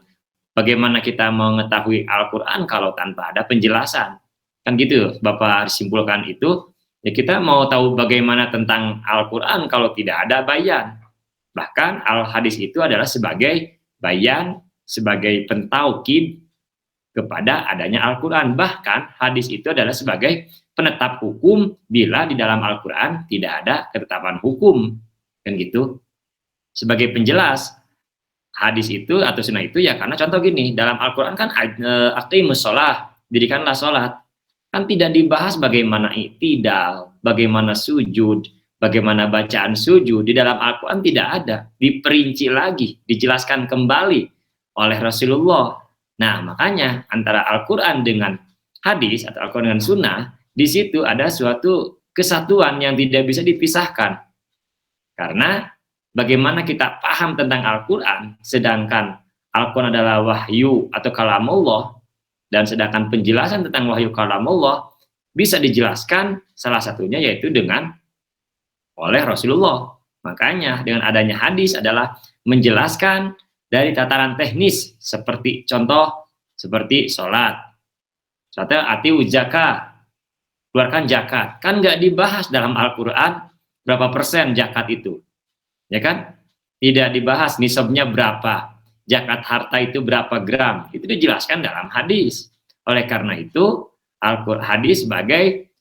bagaimana kita mengetahui Al-Quran kalau tanpa ada penjelasan. Kan gitu, Bapak simpulkan itu, ya kita mau tahu bagaimana tentang Al-Quran kalau tidak ada bayan. Bahkan al-hadis itu adalah sebagai bayan, sebagai pentaukid kepada adanya Al-Quran. Bahkan hadis itu adalah sebagai penetap hukum bila di dalam Al-Quran tidak ada ketetapan hukum. Kan gitu. Sebagai penjelas, hadis itu atau sunnah itu ya karena contoh gini, dalam Al-Quran kan aqimus sholah, dirikanlah sholat. Kan tidak dibahas bagaimana i'tidal, bagaimana sujud, bagaimana bacaan sujud. Di dalam Al-Quran tidak ada, diperinci lagi, dijelaskan kembali oleh Rasulullah. Nah, makanya antara Al-Quran dengan hadis atau Al-Quran dengan sunnah, di situ ada suatu kesatuan yang tidak bisa dipisahkan. Karena bagaimana kita paham tentang Al-Quran, sedangkan Al-Quran adalah wahyu atau kalamullah, dan sedangkan penjelasan tentang wahyu kalamullah bisa dijelaskan salah satunya yaitu dengan oleh Rasulullah. Makanya dengan adanya hadis adalah menjelaskan dari tataran teknis seperti contoh seperti sholat. Contohnya ati'u zakat, keluarkan zakat. Kan nggak dibahas dalam Al-Quran berapa persen zakat itu, ya kan? Tidak dibahas nisabnya berapa, zakat harta itu berapa gram, itu dijelaskan dalam hadis. Oleh karena itu Al-Quran hadis sebagai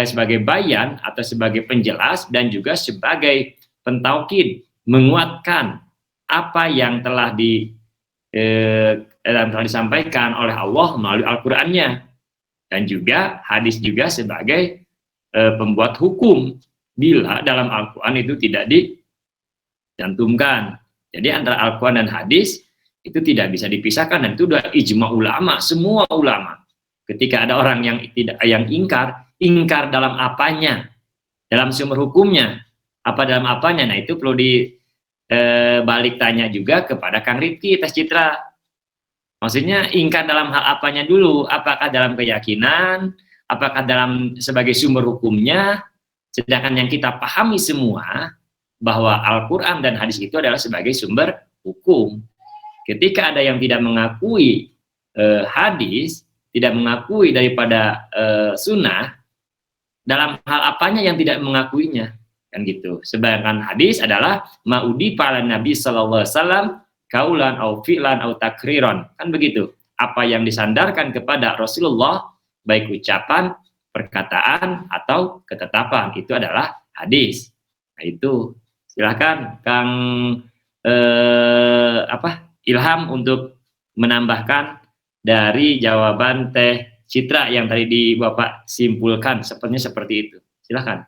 sebagai bayan atau sebagai penjelas dan juga sebagai pentaukid, menguatkan apa yang telah telah disampaikan oleh Allah melalui Al-Qur'annya, dan juga hadis juga sebagai pembuat hukum bila dalam Al-Quran itu tidak dicantumkan. Jadi antara Al-Quran dan hadis itu tidak bisa dipisahkan, dan itu sudah ijma ulama, semua ulama. Ketika ada orang yang ingkar dalam apanya, dalam sumber hukumnya, apa dalam apanya, nah itu perlu balik tanya juga kepada Kang Rifki Tes Citra. Maksudnya ingkar dalam hal apanya dulu, apakah dalam keyakinan, apakah dalam sebagai sumber hukumnya, sedangkan yang kita pahami semua bahwa Al-Quran dan hadis itu adalah sebagai sumber hukum. Ketika ada yang tidak mengakui hadis, tidak mengakui daripada sunnah, dalam hal apanya yang tidak mengakuinya, kan gitu. Sedangkan hadis adalah ma'udi para Nabi sallallahu alaihi wasallam kaulan au fi'lan au takriron, kan begitu. Apa yang disandarkan kepada Rasulullah, baik ucapan, perkataan atau ketetapan, itu adalah hadis. Nah itu silakan Kang Ilham untuk menambahkan dari jawaban Teh Citra yang tadi Bapak simpulkan, sepertinya seperti itu. Silakan.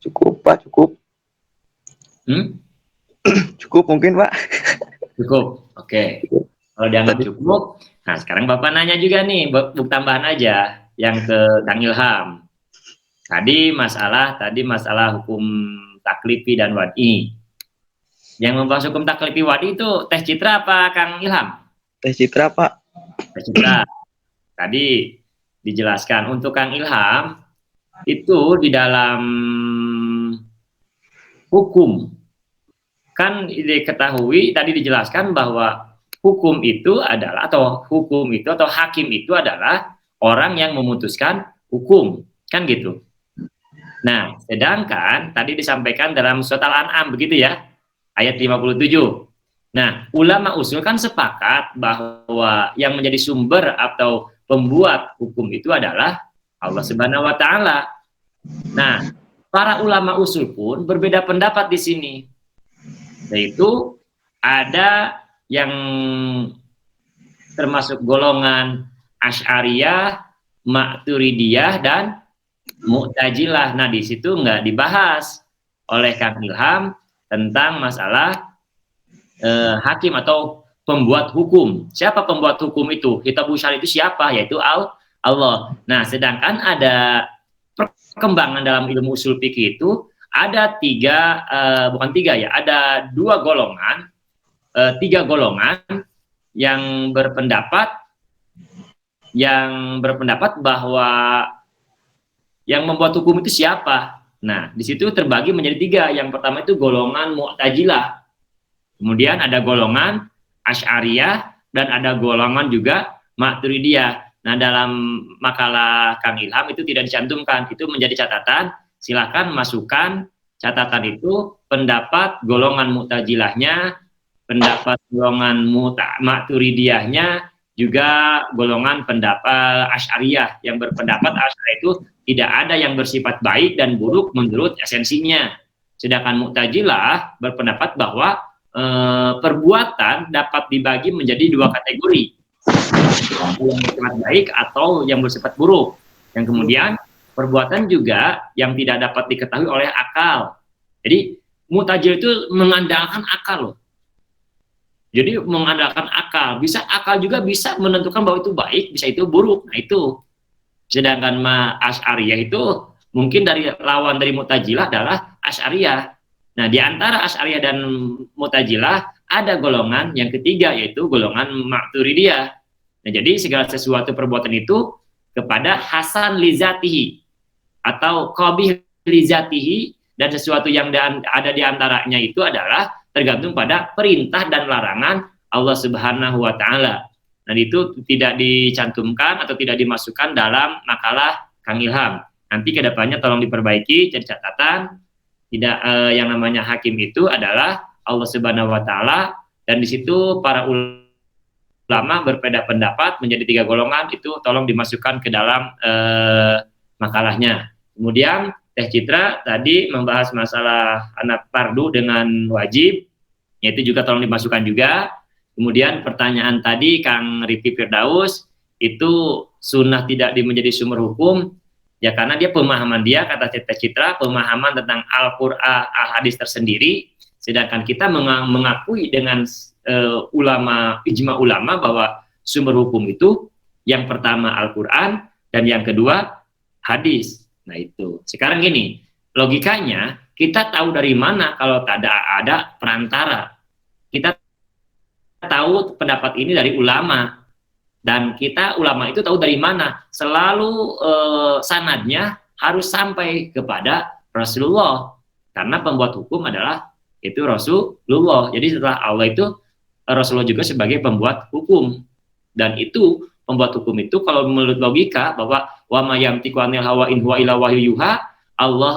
Cukup Pak, cukup. Cukup mungkin Pak. Cukup, oke. Kalau dianggap cukup, nah sekarang Bapak nanya juga nih, buk tambahan aja yang ke Kang Ilham. Tadi masalah hukum taklifi dan wad'i. Yang membahas hukum taklifi wad'i itu Teh Citra apa Kang Ilham? Teh Citra Pak. Teh Citra. Tadi dijelaskan untuk Kang Ilham itu di dalam hukum kan diketahui, tadi dijelaskan bahwa hukum itu adalah atau hakim itu adalah orang yang memutuskan hukum, kan gitu. Nah, sedangkan tadi disampaikan dalam surat Al-An'am begitu ya, ayat 57. Nah, ulama usul kan sepakat bahwa yang menjadi sumber atau pembuat hukum itu adalah Allah Subhanahu wa taala. Nah, para ulama usul pun berbeda pendapat di sini. Yaitu ada yang termasuk golongan Asy'ariyah, Ma'turidiyah dan Mu'tazilah. Nah, di situ nggak dibahas oleh Kang Ilham tentang masalah hakim atau pembuat hukum. Siapa pembuat hukum itu? Kitabul Syar'i itu siapa? Yaitu Allah. Nah, sedangkan ada perkembangan dalam ilmu usul fikih itu ada ada tiga golongan yang berpendapat bahwa yang membuat hukum itu siapa. Nah, di situ terbagi menjadi tiga. Yang pertama itu golongan Mu'tazilah, kemudian ada golongan Asy'ariyah, dan ada golongan juga Maturidiyah. Nah, dalam makalah Kang Ilham itu tidak dicantumkan, itu menjadi catatan. Silakan masukkan catatan itu pendapat golongan Mu'tazilahnya, pendapat golongan Maturidiyahnya, juga golongan pendapat Asy'ariyah yang berpendapat Asy'ariyah itu tidak ada yang bersifat baik dan buruk menurut esensinya. Sedangkan Mu'tazilah berpendapat bahwa perbuatan dapat dibagi menjadi dua kategori, yang bersifat baik atau yang bersifat buruk. Yang kemudian perbuatan juga yang tidak dapat diketahui oleh akal. Jadi Mu'tazilah itu mengandalkan akal loh. Jadi mengandalkan akal, akal juga bisa menentukan bahwa itu baik, bisa itu buruk. Nah itu. Sedangkan Asy'ariyah itu mungkin lawan dari Mu'tazilah adalah Asy'ariyah. Nah, di antara Asy'ariyah dan Mu'tazilah ada golongan yang ketiga, yaitu golongan Maturidiyah. Nah, jadi segala sesuatu perbuatan itu kepada hasan lizatihi atau qabih lizatihi, dan sesuatu yang ada di antaranya itu adalah tergantung pada perintah dan larangan Allah Subhanahu wa taala. Dan itu tidak dicantumkan atau tidak dimasukkan dalam makalah Kang Ilham. Nanti kedepannya tolong diperbaiki, jadi catatan. Tidak yang namanya hakim itu adalah Allah Subhanahu Wa Taala, dan di situ para ulama berbeda pendapat menjadi 3 golongan, itu tolong dimasukkan ke dalam makalahnya. Kemudian Teh Citra tadi membahas masalah anak fardu dengan wajib, yaitu juga tolong dimasukkan juga. Kemudian pertanyaan tadi Kang Rifki Firdaus, itu sunnah tidak menjadi sumber hukum, ya karena dia pemahaman dia, kata Teh Citra, pemahaman tentang Al-Quran, Al-Hadis tersendiri, sedangkan kita mengakui dengan ijma ulama bahwa sumber hukum itu yang pertama Al-Quran dan yang kedua hadis. Nah itu, sekarang gini, logikanya kita tahu dari mana kalau tak ada perantara. Kita tahu pendapat ini dari ulama, dan kita ulama itu tahu dari mana, selalu sanadnya harus sampai kepada Rasulullah, karena pembuat hukum adalah itu Rasulullah. Jadi setelah Allah itu Rasulullah juga sebagai pembuat hukum, dan itu pembuat hukum itu kalau menurut logika bahwa wa ma yamtiku anil hawa in huwa illa wahyu yuha, Allah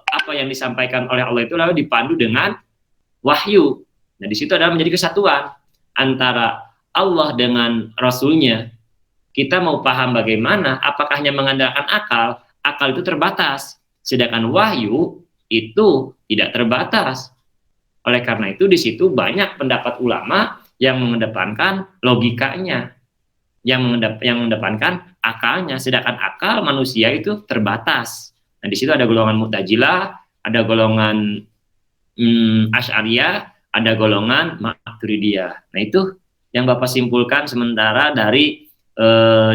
apa yang disampaikan oleh Allah itu lalu dipandu dengan wahyu. Nah di situ adalah menjadi kesatuan antara Allah dengan Rasulnya. Kita mau paham bagaimana, apakah hanya mengandalkan akal? Akal itu terbatas, sedangkan wahyu itu tidak terbatas. Oleh karena itu di situ banyak pendapat ulama yang mengedepankan logikanya, yang mengedepankan akalnya, sedangkan akal manusia itu terbatas. Nah di situ ada golongan Mu'tazilah, ada golongan Asy'ariyah, ada golongan Maturidiyah. Nah itu yang Bapak simpulkan sementara dari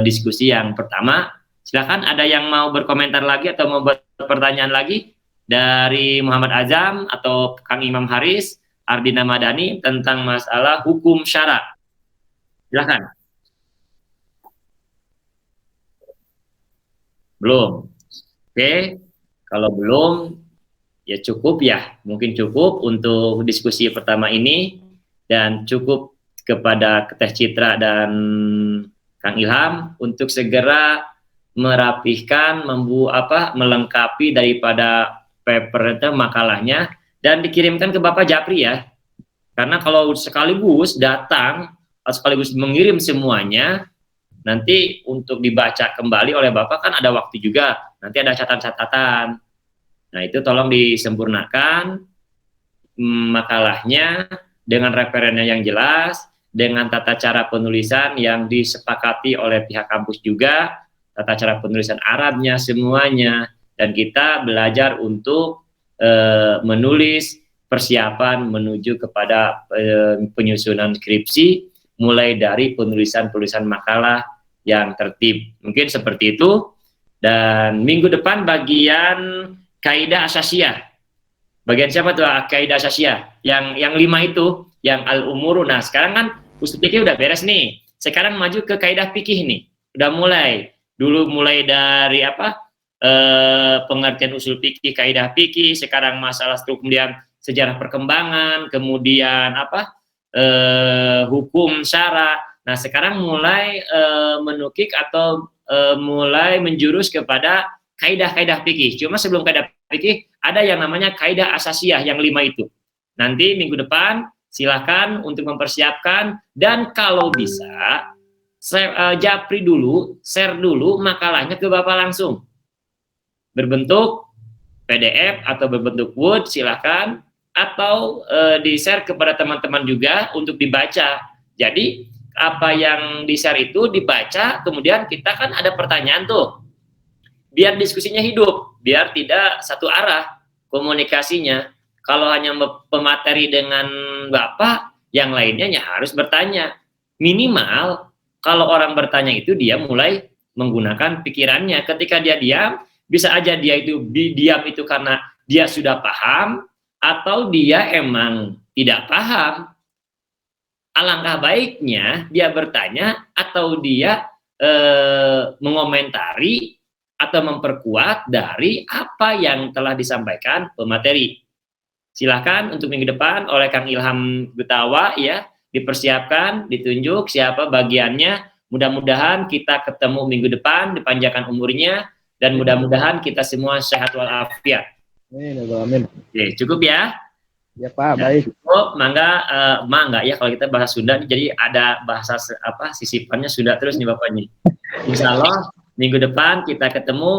diskusi yang pertama. Silakan ada yang mau berkomentar lagi atau mau berpertanyaan lagi dari Muhammad Azam atau Kang Imam Haris, Ardina Madani tentang masalah hukum syara. Silakan. Belum. Oke, kalau belum ya cukup ya, mungkin cukup untuk diskusi pertama ini, dan cukup kepada Teh Citra dan Kang Ilham untuk segera merapihkan, melengkapi daripada paper itu makalahnya dan dikirimkan ke Bapak Japri ya. Karena kalau sekaligus datang atau sekaligus mengirim semuanya, nanti untuk dibaca kembali oleh Bapak kan ada waktu juga, nanti ada catatan-catatan. Nah itu tolong disempurnakan makalahnya dengan referennya yang jelas, dengan tata cara penulisan yang disepakati oleh pihak kampus juga, tata cara penulisan Arabnya semuanya, dan kita belajar untuk menulis persiapan menuju kepada penyusunan skripsi, mulai dari penulisan makalah yang tertib. Mungkin seperti itu. Dan minggu depan bagian kaidah asasiyah. Bagian siapa tuh kaidah asasiyah? Yang 5 itu, yang al-umuru. Nah, sekarang kan usul fikih udah beres nih. Sekarang maju ke kaidah fikih nih. Udah mulai. Dulu mulai dari pengertian usul fikih, kaidah fikih, sekarang masalah struktur, kemudian sejarah perkembangan, kemudian hukum syara. Nah, sekarang mulai menukik atau mulai menjurus kepada kaidah-kaidah fikih. Cuma sebelum kaidah fikih ada yang namanya kaidah asasiyah yang 5 itu. Nanti minggu depan silakan untuk mempersiapkan, dan kalau bisa japri dulu, share dulu makalahnya ke Bapak langsung. Berbentuk PDF atau berbentuk Word silakan, atau di-share kepada teman-teman juga untuk dibaca. Jadi apa yang di-share itu dibaca, kemudian kita kan ada pertanyaan tuh. Biar diskusinya hidup, biar tidak satu arah komunikasinya. Kalau hanya pemateri dengan Bapak, yang lainnya ya harus bertanya. Minimal kalau orang bertanya itu dia mulai menggunakan pikirannya. Ketika dia diam, bisa aja dia itu diam itu karena dia sudah paham, atau dia emang tidak paham. Alangkah baiknya dia bertanya atau dia mengomentari atau memperkuat dari apa yang telah disampaikan pemateri. Silahkan untuk minggu depan oleh Kang Ilham Gutawa ya, dipersiapkan, ditunjuk siapa bagiannya. Mudah-mudahan kita ketemu minggu depan, dipanjangkan umurnya, dan mudah-mudahan kita semua sehat walafiat. Amin. Oke, cukup ya. Ya Pak, baik. Oh, mangga ya kalau kita bahasa Sunda, jadi ada bahasa sisipannya Sunda terus nih Bapak nih. Insya Allah minggu depan kita ketemu,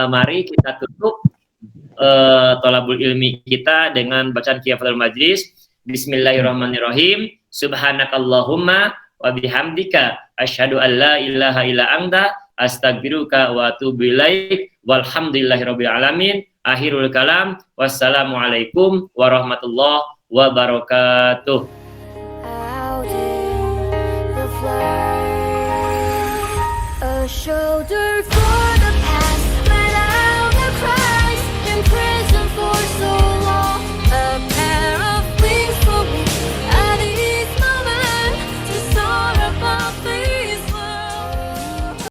mari kita tutup tolabul ilmi kita dengan bacaan Kifatul Majlis. Bismillahirrahmanirrahim. Subhanakallahumma wa bihamdika asyhadu an la ilaha illa anta astaghfiruka wa atubu ilaik. Walhamdulillahirabbil alamin. Akhirul kalam. Wassalamualaikum warahmatullahi wabarakatuh. Out in the flight, a shoulder for